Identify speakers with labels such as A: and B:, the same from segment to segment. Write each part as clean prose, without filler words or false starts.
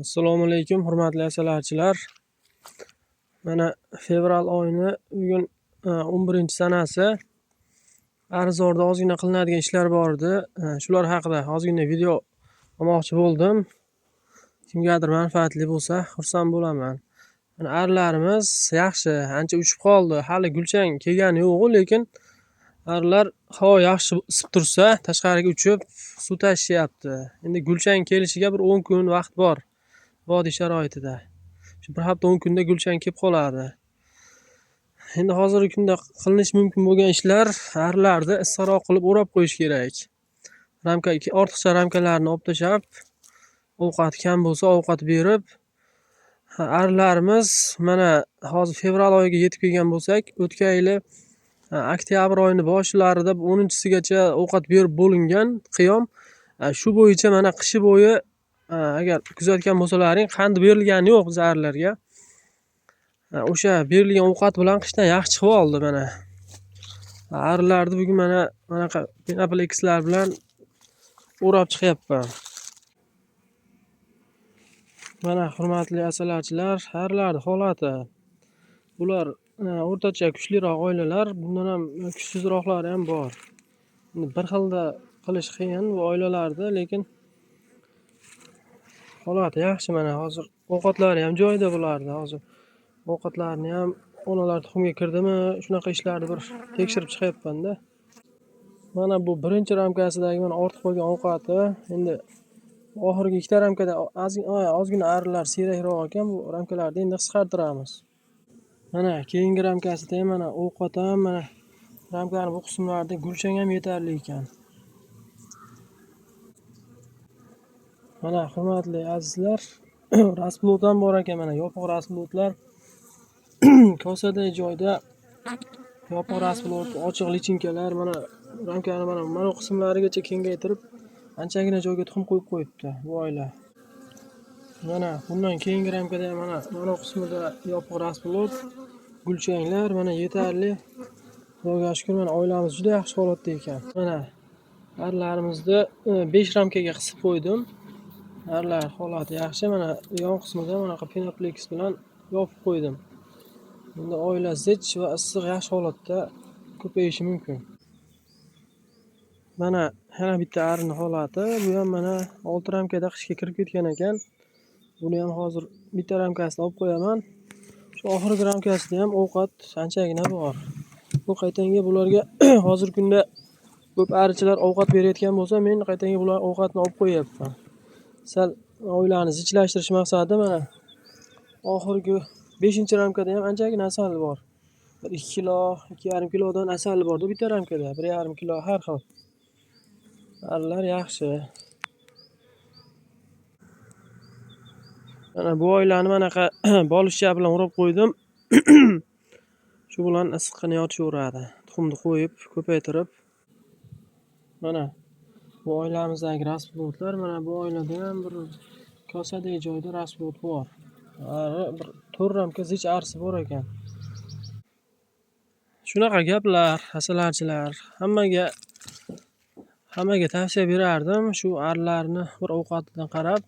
A: Assalomu alaykum, hurmatli asalarichilar. Mana fevral oyini bugun 11-sanasi. Arzorda ozgina qilinadigan ishlar bor edi. Shular haqida ozgina video olmoqchi bo'ldim. Kimgadir manfaatli bo'lsa, xursand bo'laman. Mana arlarimiz yaxshi, ancha uchib qoldi. Hali gulchang kelgani yo'q, lekin arlar havo yaxshi isib tursa, tashqariga uchib suv tashishyapti. Endi gulchang kelishiga bir 10 kun vaqt bor. Vodiy sharoitida. Shu bir hafta 10 kunda gulchang kelib qoladi. Endi hozirgi kunda qilinish mumkin bo'lgan ishlar arlarni issiqroq qilib o'rab qo'yish kerak. Ortiqcha ramkalarni olib tashlab, ovqat kam bo'lsa ovqat berib, arlarimiz mana hozir fevral oyiga yetib kelgan bo'lsak, o'tgan yili oktyabr oyining boshlarida 10-sigacha ovqat berib bo'lingan qiyom. Shu bo'yicha mana qishi bo'yi agar kuzatgan bo'lsalaring, qand berilgani yo'q biz arlarga. O'sha berilgan ovqat bilan qishdan yaxshi chiqib oldi mana. Arlarni bugun mana bunaqa pinaplexlar bilan o'rab chiqyapman. Mana hurmatli asalarichilar, arlarning holati. Bular o'rtacha kuchliroq oilalar, bundan ham kuchsizroqlari ham bor. Bir xilda qilish qiyin bu oilalarda, lekin holati yaxshi. Mana hozir ovqatlari ham joyida bularni. Hozir ovqatlarni ham onalar tuxumga kirdimi, shunaqa ishlarni bir tekshirib chiqyapman-da. Mana bu birinchi ramkasidagi mana ortib qolgan ovqati. Endi oxirgi ikkita ramkada ozgina arlar siyrakroq ekan, bu ramkalarni endi qisqartiramiz. Mana keyingi ramkasida ham mana ovqat ham mana ramkaning bu qismlarida gulchang ham yetarli ekan. Mana hurmatli azizlar, rasplot ham bor ekan, mana yopiq rasplotlar. Kosadagi joyda yopiq rasplot, ochiq lichinkalar, mana ramkani mana bu qismlarigacha kengaytirib, anchagina joyga tuxum qo'yib qo'yibdi bu oila. Mana bundan keyingi ramkada ham mana bu qismida yopiq rasplot, gulchanglar mana yetarli. Xudoga shukr, mana oilamiz juda yaxshi holatda ekan. Mana arlarimizni 5 ramkaga qisib qo'ydim. Arlar holati yaxshi. Mana yon qismida mana pinaplex bilan yopib qo'ydim. Endi oila zich va issiq yaxshi holatda ko'payishi mumkin. Mana yana bitta arning holati. Bu ham mana 6 ramkada qishga kirib ketgan ekan. Buni ham hozir bitta ramkasini olib qo'yaman. Shu oxirgi ramkasida ham ovqat anchagina bor. Bu qaytanga bularga hozirgi kunda ko'p arichilar ovqat berayotgan bo'lsa, men qaytanga bular ovqatni olib qo'yapman. Sal oilani zichlashtirish maqsadida mana oxirgi 5-ramkada ham anchagina asal bor. 2 kilo, 2,5 kilodan asal borda bitta ramkada, 1,5 kilo har xil. Arlar yaxshi. Mana bu oilani manaqa bolishcha bilan o'rab qo'ydim. Shu bilan issiqqina yotishaveradi. Tuxumni qo'yib, ko'paytirib. Mana bu oilamizdagi rasplotlar, mana bu oilada ham bir kosadagi joyda rasplot bor. Bir 4 ramka zich arsi bor ekan. Shunaqa gaplar, asalarichilar. Hammaga tavsiya berardim, shu arlarni bir ovqatidan qarab,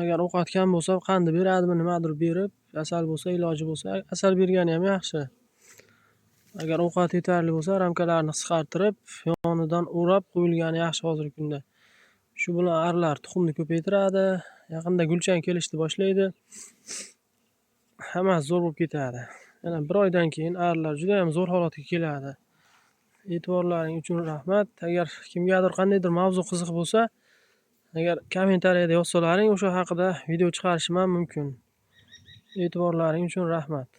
A: agar ovqat kam bo'lsa, qandi beradimi, nimadir berib, asal bo'lsa, iloji bo'lsa, asal bergani ham yaxshi. Agar ovqat yetarli bo'lsa, ramkalarni qisqartirib, yonidan o'rab qo'yilgani yaxshi hozirgi kunda. Shu bilan arlar tuxumni ko'paytiradi, yaqinda gulchang kelishni boshlaydi. Hammasi zo'r bo'lib ketadi. Yana bir oydan keyin arlar juda ham zo'r holatga keladi. E'tiborlaring uchun rahmat. Agar kimgadir qandaydir mavzu qiziq bo'lsa, agar kommentariyada yozsalaring, o'sha haqida video chiqarishim ham mumkin. E'tiborlaring uchun rahmat.